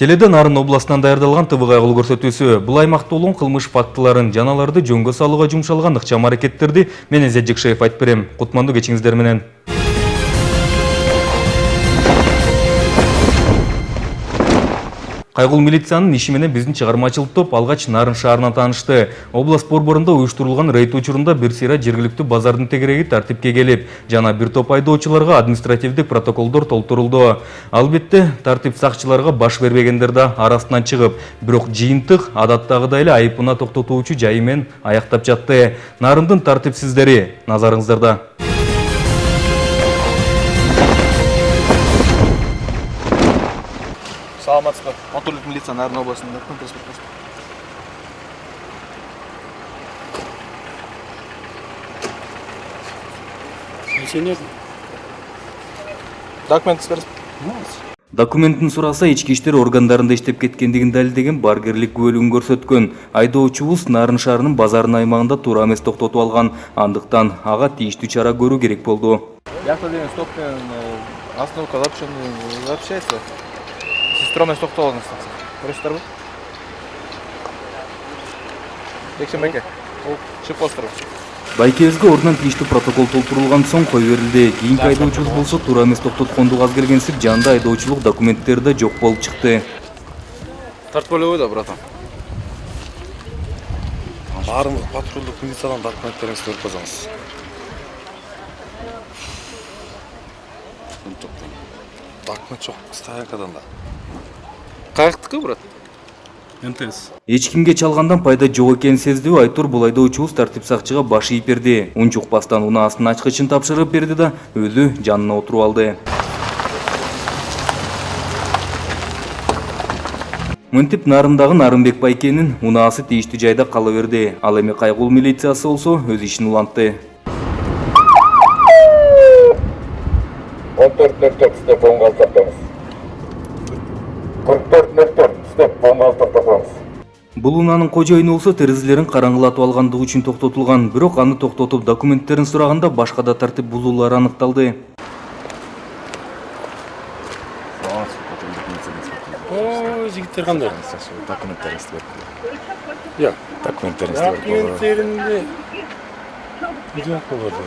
Теледе Нарын областынан даярдалган ТВ кайгылуу көрсөтүүсү бул аймакта улуу кылмыш фактыларын, жаналарды жөнгө салууга жумшалган ыкчам аракеттерди мен Изет Жекшеев айтып берем. Кутмандуу кечиңиздер менен. Кайгыл милициянын иши менен биздин чыгармачылык топ алгач Нарын шаарынан таанышты. Област борборунда уюштурулган рейд учурунда бир сыйра жергиликтүү базардын тегереги тартипке келип, жана бир топ айдоочуларга административдик протоколдор толтурулду. Албетте, тартип сакчыларга баш бербегендер да арасынан чыгып, бирок жыйынтык адаттагыдай эле айыпына токтотуучу жайы менен аяктап жатты. Нарындын тартипсиздери назарыңыздарда. Саламатсызбы. Моторлук милиция Нарын областында конкурс өткөз. Документ бериз. Документин сураса ички иштер органдарында иштеп кеткендигин далилдеген баргерлик күбөлүгүн көрсөткөн. Айдоочубуз Нарын шаарынын базарын аймагында туура эмес токтотуп алган. Андыктан ага тийиштүү чара көрүү керек болду. Якта деген стоппен остановка запрещается. Сестроммен токтоп алдыңыз. Көрөсүздарбы? Жексенбеке. Чыгып болсуңдар. Байкебизге ордунан тийиштүү протокол толтурулган соң кой берилди. Кийинки айдоочубуз болсо туура эмес токтоткондугу аз келгенсип жанында айдоочулук документтери да жок болуп чыкты. Тартып да, братан. Баарыңыз патрулдук милициядан документтериңизди берип койсоңуз. Документ жок, стоянкадан да. Каяктыкы, брат? МТС. Эч кимге чалгандан пайда жок экенин сездиби Айтур бул айдоочубуз тартип сакчыга баш ийип берди. Унчукпастан унаасын ачкычын тапшырып берди да өзү жанына отуруп алды. Мынтип Нарындагы Нарынбек байкенин унаасы тийиштүү жайда кала берди. Ал эми кайгыл милициясы болсо өз ишин улантты. 14.04 степ 16 токтоңуз. 44.04 степ 16 токтоңуз. Бул унаанын кожоюну болсо терезелерин караңгылатып алгандыгы үчүн токтотулган, бирок аны токтотуп документтерин сураганда башка да тартип бузуулар аныкталды. Жигиттер кандай? Документтериңизди берип. Жок, Документтериңизди берип. документтеринде жок болду.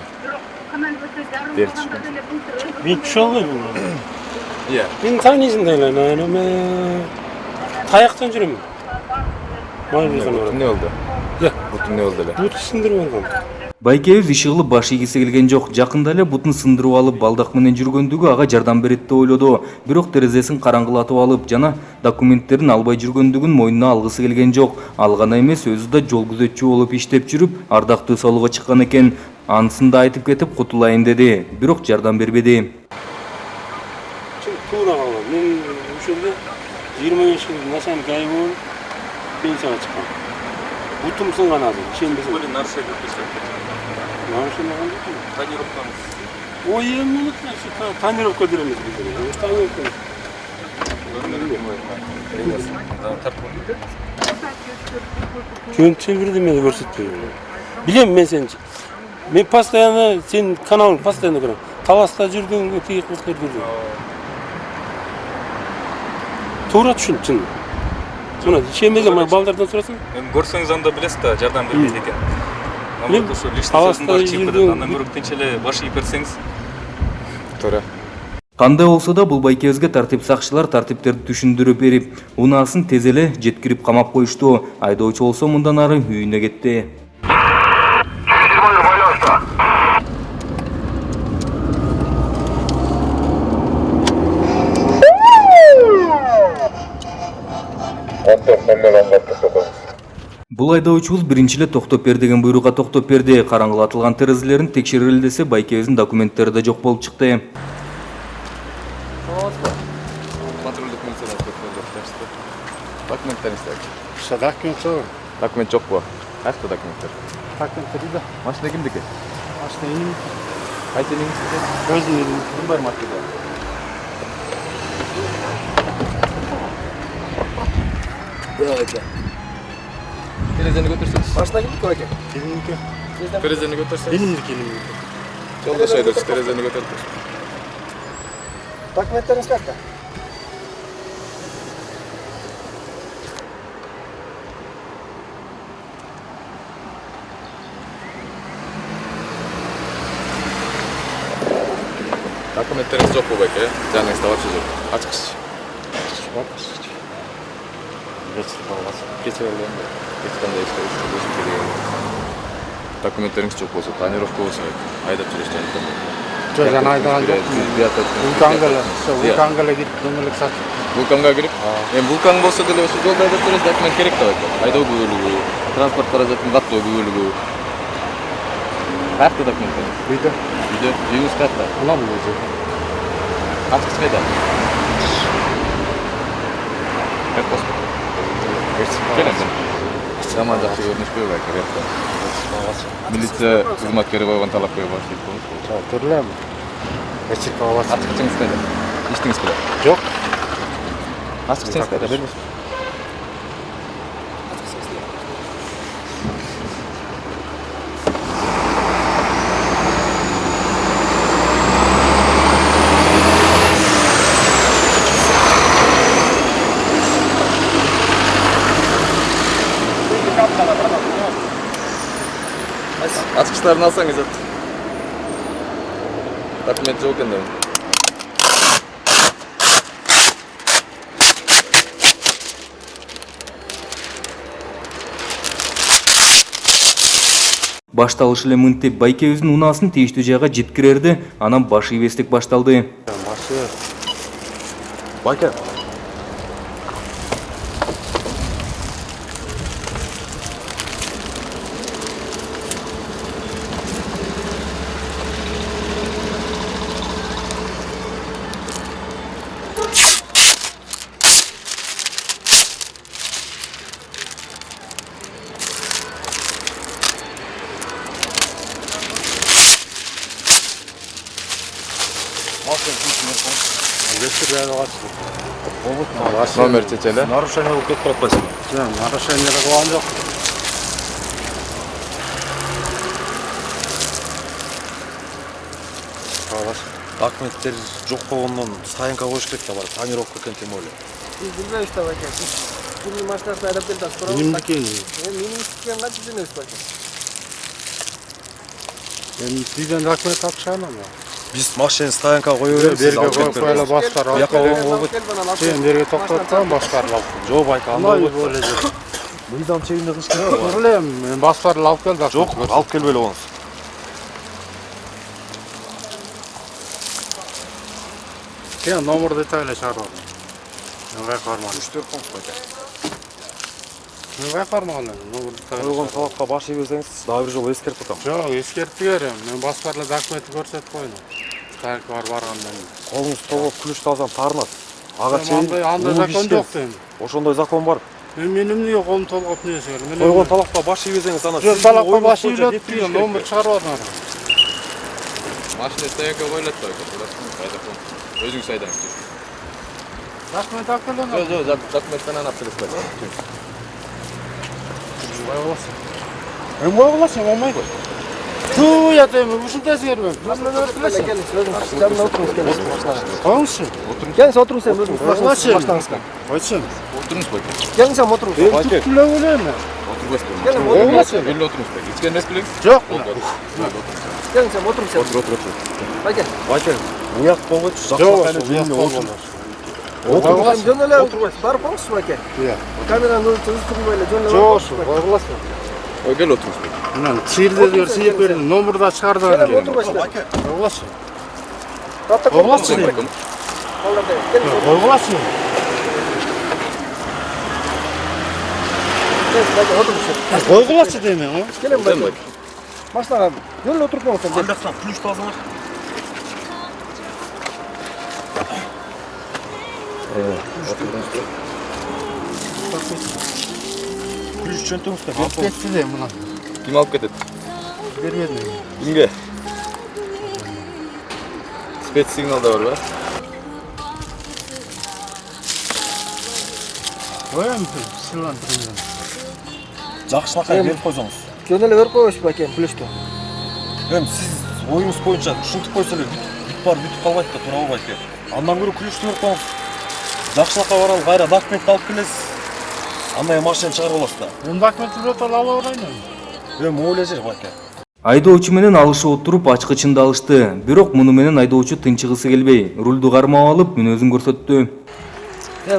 Мен түшө албайм. Иә. Мен тааныйсың да эле, мен таяктан жүрөм. Не болду? Иә. Бутун не болду эле? Бут сындырып алгам. Байкебиз иши кылып баш ийгиси келген жок. Жакында эле бутун сындырып алып балдак менен жүргөндүгү ага жардам берет деп ойлоду. Бирок терезесин караңгылатып алып жана документтерин албай жүргөндүгүн мойнуна алгысы келген жок. Ал гана эмес, өзү да жол күзөтчү болуп иштеп жүрүп, ардактуу салууга чыккан экен. Анысын да айтып кетип кутулайын деди, бирок жардам бербеди. Туура калган. Мен ошондо 20 жашка начальник ай болуп пенсияга чыккан. Бутум сынган азыр, ишенбесең. Ой, эмне тонировка делебиз биз. Жөнчө бирдеме көрсөтпөй. Билем мен сени. Мен постоянно сен каналың постоянно көрөм. Таласта жүрдүң, тиги кыздар жүрдүң. Туура түшүн, чын. Мына ишенбесең, балдардан сурасаң. Эми көрсөңүз анда билесиз да, жардам бербейт экен. Мен Ошо личный таласта сөзүн чыгып жүрдүм. андан көрө тынч эле баш ийип берсеңиз. Туура. Кандай болсо да бул байкебизге тартип сакчылар тартиптерди түшүндүрүп берип, унаасын тез эле жеткирип камап коюшту. Айдоочу болсо мындан ары үйүнө кетти. Бул айдоочубуз биринчи эле токтоп бер деген буйрукка токтоп берди. Караңгылатылган терезелерин текшерели десе, байкебиздин документтери да жок болуп чыкты. Патрулдук милициядан көрсөтөбүз. Документтериңизди берип. Документ жок. Документ жокпу? Кайсы документтер? Документтер да. Машина кимдики? Ашта энем. Кайсы элиңиздики? Өзүм элем. Ким бар машинада? Терезени көтөрсөңүз. Машина кимдики экен? Элемдики. Терезени көтөрсөңүз. Элемдики. Жолдош айдоочу терезени көтөрүп. Документтериңиз кайда? Документтериңиз жок болбойт, жаныңызда вообще жок. Ачкыч. Кече эле эч кандай иш керек. Документтериңиз жок болсо, тонировка болсо, айдап жүрөсүз жанында. Жок, жана айдаган жок. Вулканга кирип дөңгөлөк сатып. Вулканга кирип? Эми вулкан болсо деле ошо жолдо айдап жүрөсүз, документ керек да байке. Айдоо күбөлүгү, транспорт каражатын каттоо күбөлүгү. Каякта документтер? Үйдө. Үйдө, үйүңүз каякта? Анан өзү. Ачкыч кайда? Келем. Жаман жакшы көрүнүшпөйбү байке, репто. Милиция кызматкери койгон талапка баш ийип Түрлөм. Эчип калабыз. Ачкычыңыз кайда? Иштиңиз беле? Жок. Ачкычыңыз кайда? Бермесин. Ачкычтарын алсаңыз ат. Документ жок экен да. Башталыш эле мынтип байкебиздин унаасын тийиштүү жайга жеткирерди, анан баш ийбестик башталды. Башы. Байке. Номер чечели. Нарушение болуп кетип калып кайсың? Жок, нарушение кылган жок. Документтер жок болгондон сайынка коюш керек да бар. Тонировка экен тем более. Biz bilmiyoruz işte bakın. Şimdi maçlarda adap geldi. Менимдики. Benim isteyen kaç düşünüyoruz bakın. Мен тийден документ алып чыганам. Биз машина стоянка кое беребиз. Берге коюп коела баштар алып. Яка болбойт. Сен берге токтотсам баштарды алып. Жок байка, андай болбойт. Жок. Мыйдан чегинде кылыш керек бар. Турлем, мен баштарды алып келдим. Жок, алып келбей эле коңуз. Сен номерди тайле чыгарып. Мен кайкарман. 3-4 коңуз байка. Мен кайкарман номерди тайле. Койгон талапка баш ийбесеңиз, дагы бир жолу эскертип атам. Жок, эскертип берем. Мен баштарды документти көрсөтүп койдум. Кайкы бар баргандан. Колуңуз тогоп күлүш тазам тарынат. Ага Андай закон жок дейм. Ошондой закон бар. Мен эмнеге колум толгоп нерсе келем. Койгон талапка баш ийбесеңиз ана Жок, талапка баш ийилет деген номер чыгарып атам. Машина стоянка коюлат да, кайда коң. Өзүңүз айдаңыз. Документ алып келем. Жок, документтен алып келесиз. Эми койгуласын, болмойбу. Туу ятайм, ушундай сиңербен. Gelin, canına oturun. Коңузчу. Gelin sen oturun sen. Özünüz Койгулачы. başlanızdan. Койчу. Отуруңуз байке. Gelin sen oturun. Түтүлө элем. Отурбайсызбы? Gelin oturun. Койгулачы. Эле отуруңуз байке. Ичкен эмес белең? Жок. Gelin sen oturun sen. Отур. Hadi. Байке, уят болбойт, Жок, жакшы уят болбойт. Oturun. Dönele barıp olsun bakın. Iya. Kameranın ölçüsü böyle dönele. Жок, койгуласын. Ой, кел отуруңуз байке. Мынан чирдегер сыйып бердим, номерди чыгарды Gelin бердим. otur başla. Койгулачы. Ratta Койгулачы. Vallahi gelin otur. Койгулачы. Gelin oturun sen. Койгулачы дейм, а? Gelin bakın. Başla abi. Dönele oturup otur. Андактан күлүш тазалак. Күлүш чөнтөңүз да берип коюңуз. Кетти дейм мына. Ким алып кетет? Бербедим. Кимге? Спец сигнал да барбы? Коем, силан турган. Жакшылакай берип койсоңуз. Dönele verip koymuş bakayım pülüştü. Эми сиз оюңуз боюнча ушинтип койсо эле бүт бар бүтүп калбайт да, туурабы байке? Андан көрө күлүштү берип коюңуз. Жакшылакка баралы, кайра документ алып келесиз. Андай машина чыгарып аласыз да. Мен документти бирөө алып алайын. Эми ойлой жер байке. Айдоочу менен алышып отуруп ачкычында алышты. Бирок муну менен айдоочу тынчыгысы келбей, рулду кармап алып мүнөзүн көрсөттү.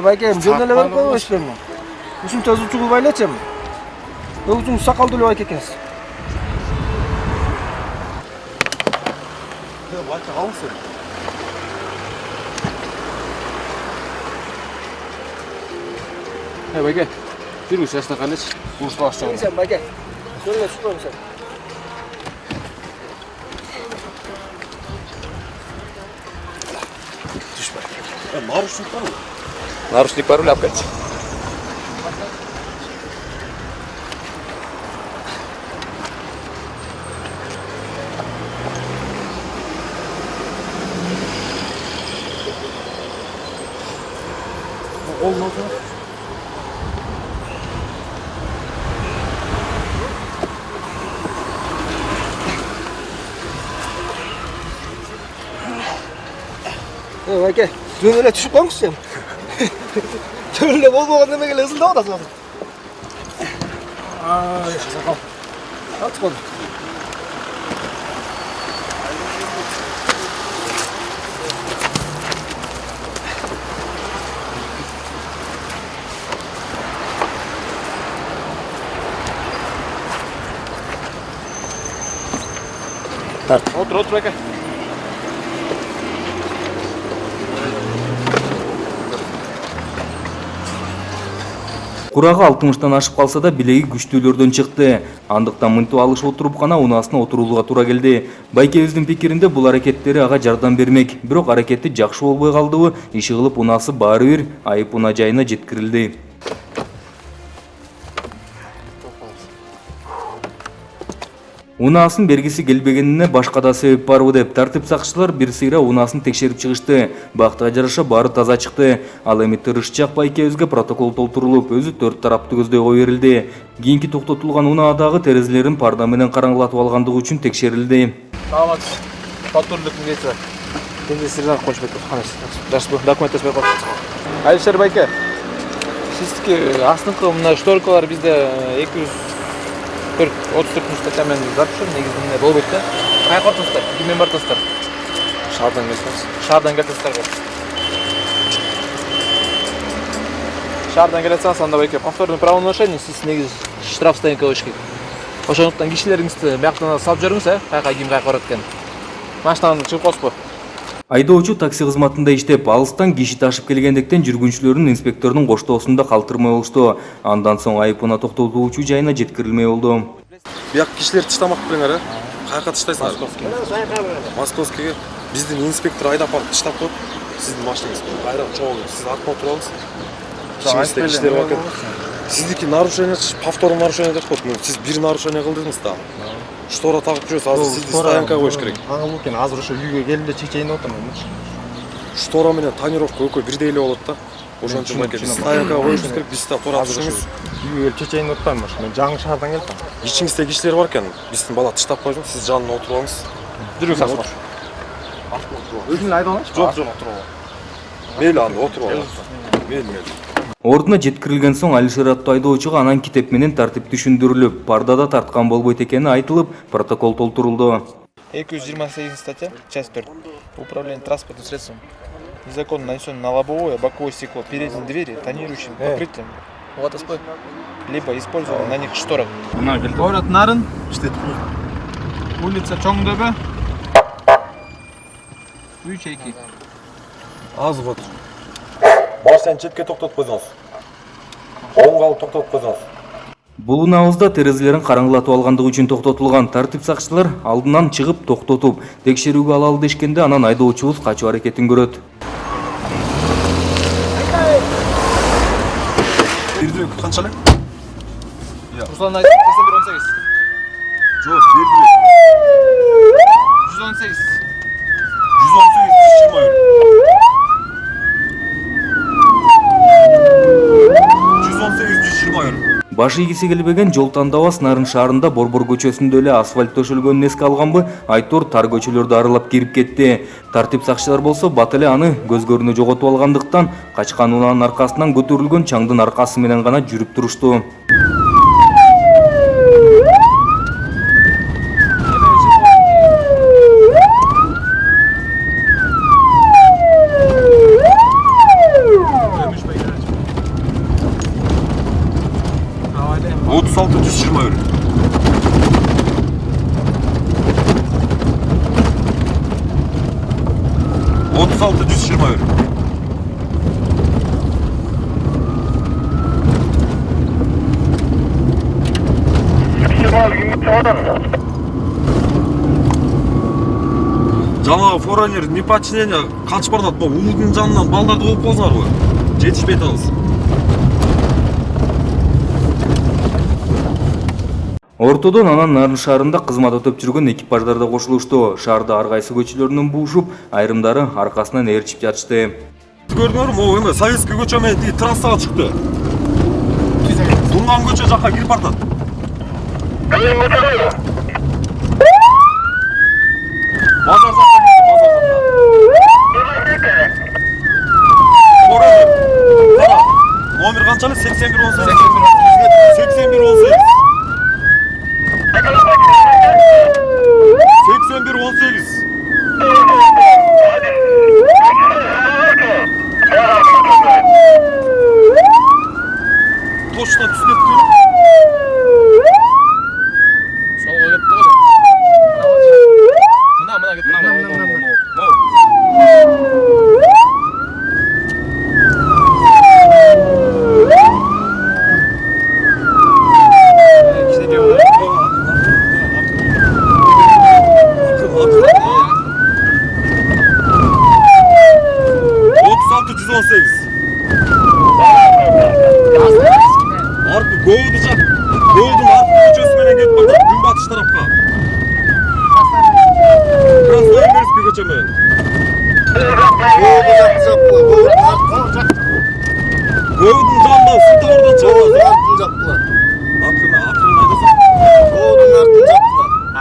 Байкем, жөн эле берип койбойсузбу? Ушунча зучу кылбай элечи. Өзүң сакалдуу эле байке экенсиз. Байка калыңыз. Байке, жүргүз жастан калеч. Курс баштаган. Сен байке. Жөн эле түшпөң сен. Нарушник барбы? Нарушник бар эле апкать. Байке, жөн эле түшүп коңуз сен. Жөн эле болбогон немеге эле ызылдап атасың азыр. Сакал. Ат кол. Отур байке. Курагы 60-тан ашып калса да билеги күчтүүлөрдөн чыкты. Андыктан мынтип алышып отуруп гана унаасына отурууга туура келди. Байкебиздин пикиринде бул аракеттери ага жардам бермек. Бирок аракети жакшы болбой калдыбы, иши кылып унаасы баары бир айып унаа жайына жеткирилди. Унаасын бергиси келбегенине башка да себеп барбы деп тартип сакчылар бир сыйра унаасын текшерип чыгышты. Бактыга жараша баары таза чыкты. Ал эми тырышчак байкебизге протокол толтурулуп, өзү 4 тараптуу көздөйгө берилди. Кийинки токтотулган унаадагы терезелерин парда менен караңгылатып алгандыгы үчүн текшерилди. Саламат. Патрульдук милиция. Кенже сержант Кошбеков ханас. Жашпы документ тоспой коюп. Алишер байке. Сиздики астыңкы мына шторкалар бизде 34 статьямен запишем, негізі міне болбойт да. Кай кортыңыздар? Киммен бартыңыздар? Шаардан келсеңиз. Шаардан келсеңиздер. Шаардан келсеңиз анда байке повторный правонарушение, сиз негизи штраф стоянка коюш керек. Ошондуктан кишилериңизди бияктан салып жүрүңүз, кайка ким кайка барат экен. Машинадан чыгып коесузбу? Айдоочу такси кызматында иштеп, алыстан киши ташып келгендиктен жүргүнчүлөрүн инспектордун коштоосунда калтырмай болушту. Андан соң айыпына токтотулуучу жайына жеткирилмей болду. Бияк кишилер тыштамак белеңер, каяка тыштайсыңар? Московскийге. Биздин инспектор айдап барып тыштап коюп, сиздин машинаңыз кайра чогуу, сиз артына отуруп алыңыз. Ичиңизде кишилер бар экен. Сиздики нарушение, повторный нарушение деп коет. Сиз бир нарушение кылдыңыз да. Штора тагып жүрөсүз, азыр сизди стоянкага коюш керек. Ага бул экен, азыр ошо үйгө келип эле чечейин деп атам. Штора менен тонировка экөө бирдей эле болот да. Ошон үчүн байке стоянкага коюшубуз керек, биз да туура түшүңүз. Үйгө келип чечейин деп атам. Мен жаңы шаардан келдим. Ичиңизде кишилер бар экен. Биздин бала тыштап койдум, сиз жанына отуруп алыңыз. Жүрүңүз асмар. Өзүң айдап алыңызчы? Жок, отуруп ал. Мейли анда отуруп ал. Мейли. Ордуна жеткирилген соң Алишер аттуу айдоочуга анан китеп менен тартип түшүндүрүлүп, пардада тарткан болбойт экени айтылып, протокол толтурулду. 228 статья, часть 4. Управление транспортным средством. Незаконно нанесено на лобовое, боковое стекло, передние двери, тонирующим покрытием. Водоспой. Либо использовано на них шторок. Город Нарын. Улица Чоңдөбө. Үй чейки. Аз гот. Машинаны четке токтотуп койдуңуз. Оңго алып токтотуп койдуңуз. Бул унаабызда терезелерин караңгылатып алгандыгы үчүн токтотулган. Тартип сакчылар алдынан чыгып токтотуп, текшерүүгө алалы дешкенде анан айдоочубуз качуу аракетин көрөт. Бирдүү канча эле? Руслан айтты, 8118. Жок, бирдүү. 118. 118 Башы ийгиси келбеген жол тандабас Нарын шаарында Борбор көчөсүндө эле асфальт төшөлгөнүн эске алганбы, Айтор тар көчөлөрдү аралап кирип кетти. Тартип сакчылар болсо бат эле аны көз көрүнө жоготуп алгандыктан качкан унаанын аркасынан көтөрүлгөн чаңдын аркасы менен гана жүрүп турушту. 36-121. Жаңағы форонер неподчинение качып баратат. Уудун жанынан балдарды коюп коюңуздар го. Жетишпей атабыз. Ортодон анан Нарын шаарында кызмат өтөп жүргөн экипаждар да кошулушту. Шаарда ар кайсы көчөлөрүнөн буушуп, айрымдары аркасынан ээрчип жатышты. Көрдүңөрбү? Могу эме Советский көчө менен тиги трассага чыкты. Тунган көчө жакка кирип бартат. Базар жакка кетти, базар жакка. Форонер. Кара. Номер канчалы? 8118. 8118. 8118. Точно түшүнөт көр. Солға кетті ғой. Мына кетті. Голдун аркы көчөсү менен кетип бартат, күн батыш тарапка. Красноармейский көчө менен. Голдун жанында светофордон чыгат. Акырын айдасаң.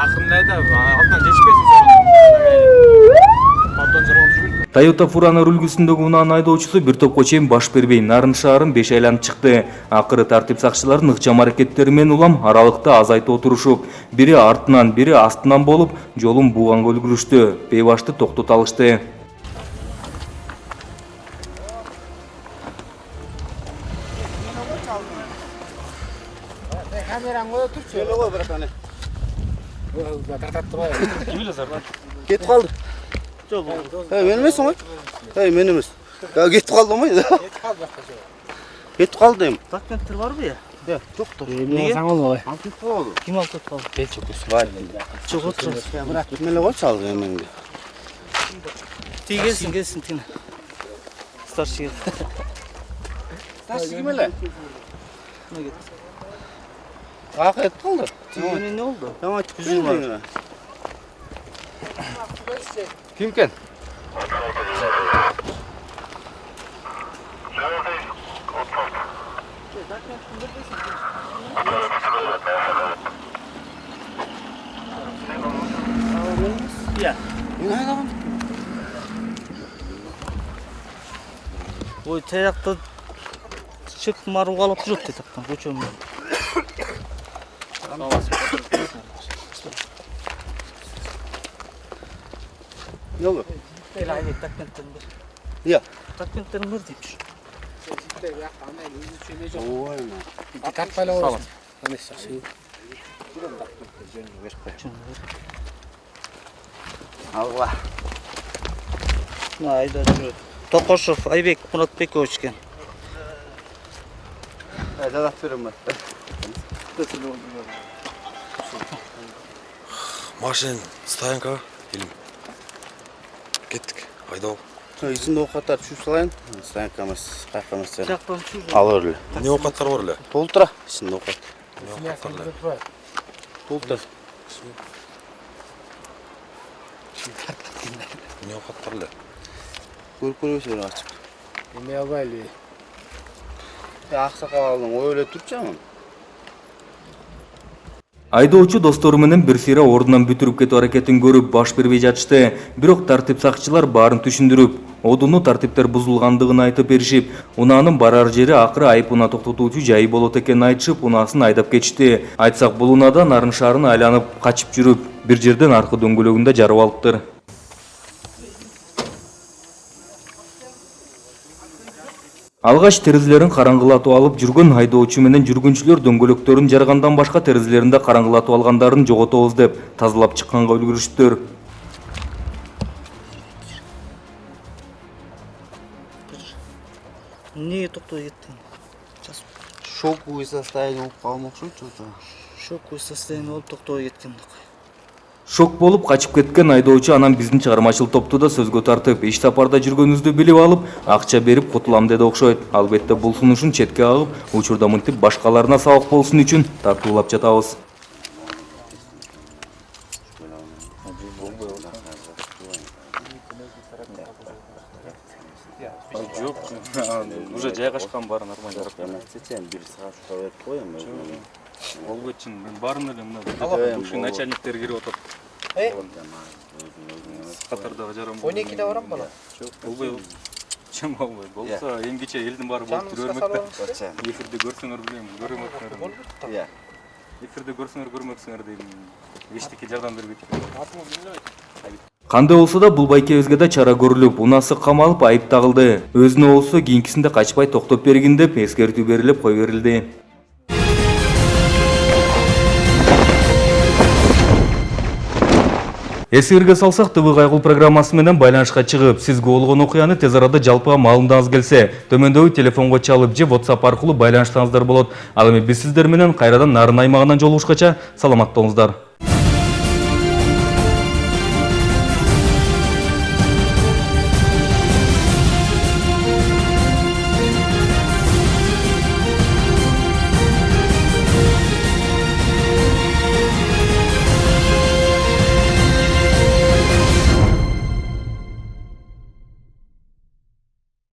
Ақырында айда, алтынан жетішпесін сорында. Алтан жарған жүрген. Toyota Furanor үлгүсүндөгү унаанын айдоочусу бир топко чейин баш бербей Нарын шаарын 5 айланып чыкты. Акыры тартип сакчыларынын ыкчам аракеттери менен улам аралыкта азайтып отурушуп, бири артынан, бири астынан болуп, жолун бууганга үлгүрүштү. Бейбашты токтото алышты. Камераны коя турчу. Эле кой братаны. Тартатты бай. Ким эле зардан? Кетип калды. Жок. Мен эмесмин го? Мен эмес. Кетип калдым го. Кетип калды жакка жок. Кетип калды эми. Документтер барбы я? Жоктур. Эмне саңылбай. Алып кетип калды. Ким алып кетип калды? Белчи көз. Бар. Жок отур. Брат, ким эле койчу ал эмеңди. Тиги келсин тиги. Старший. Старший ким эле? Ак кетип калды. Тигине эмне болду? Жама айтып жүрмө. Ким кен? Я. Ой, таякта чек маруу алып жүрөт тактан көчөмө. Yok. Değil aynı takıntılar. Ya. Takıntılar mı demiş? Oy ma. Bir takpayla olsun. Hani şey. Allah. Hayda. Tokoşov Aybek Muratbekovich ken. Hayda aferin ben. Машин стоянкага келем. Кеттик. Айдап. İçinde ovqatlar tushib salayın. Stoyanka emas, qayerqa emas. Al o'rli. Не овкаттар бар эле? Толтыра içinde ovqat. Не овкаттар эле? Толтыр. Не овкаттар эле? Көрүп көрөсүң ачып. Эме албайлы. Аксакалдын ой эле турчамын. Айдоочу достору менен бир сыйра ордунан бүтүрүп кетүү аракетин көрүп баш бербей жатышты. Бирок тартип сакчылар баарын түшүндүрүп, одуну тартиптер бузулгандыгын айтып беришип, унаанын барар жери акыры айып унаа токтотуучу жайы болот экенин айтышып, унаасын айдап кетишти. Айтсак, бул унаада Нарын шаарын айланып качып жүрүп, бир жерден аркы дөңгөлөгүндө жарып алыптыр. Алгач терезелерин караңгылатып алып жүргөн айдоочу менен жүргүнчүлөр дөңгөлөктөрүн жаргандан башка терезелеринде караңгылатып алгандарын жоготобуз деп тазалап чыкканга үлгүрүштүр. Неге тоқтап кеттің? Шоковый состояние болып қалмақшы что-то. Шоковый состояние болып тоқтап кеткен. Шок болып қачып кеткен айдоочу анан биздин чыгармачыл топту да сөзгө тартып, иш сапарда жүргөнүбүздү билип алып, акча берип кутулам деди окшойт. Албетте бул сунушун четке агып, учурда мынтип башкаларына сабак болсун үчүн тартуулап жатабыз. Жоқ, уже жайгашкан баары нормально. Бир саат уктап коем. Болбойт чын, мен баарын эле мына бывший начальниктер кирип отуруп. Катардагы жаран. 12'de барам бала. Болбойбу. Чын болбойт. Болсо эмгиче элдин баары болуп жүрө бермек да. Эфирде көрсөңөр билем, көрмөксүңөр. Эфирде көрсөңөр көрмөксүңөр дейм. Эчтеке жардам бербейт. Кандай болсо да бул байкебизге да чара көрүлүп, унасы камалып айып тагылды. Өзүнө болсо кийинкисинде качпай токтоп бергин деп эскертүү берилип кой берилди. Эсирге салсак, ТВ Кайгыл программасы менен байланышка чыгып, сизге болгон окуяны тез арада жалпыга маалымдаңыз келсе, төмөндөгү телефонго чалып же WhatsApp аркылуу байланыштырыңыздар болот. Ал эми биз сиздер менен кайрадан Нарын аймагынан жолугушкача саламатта болуңуздар.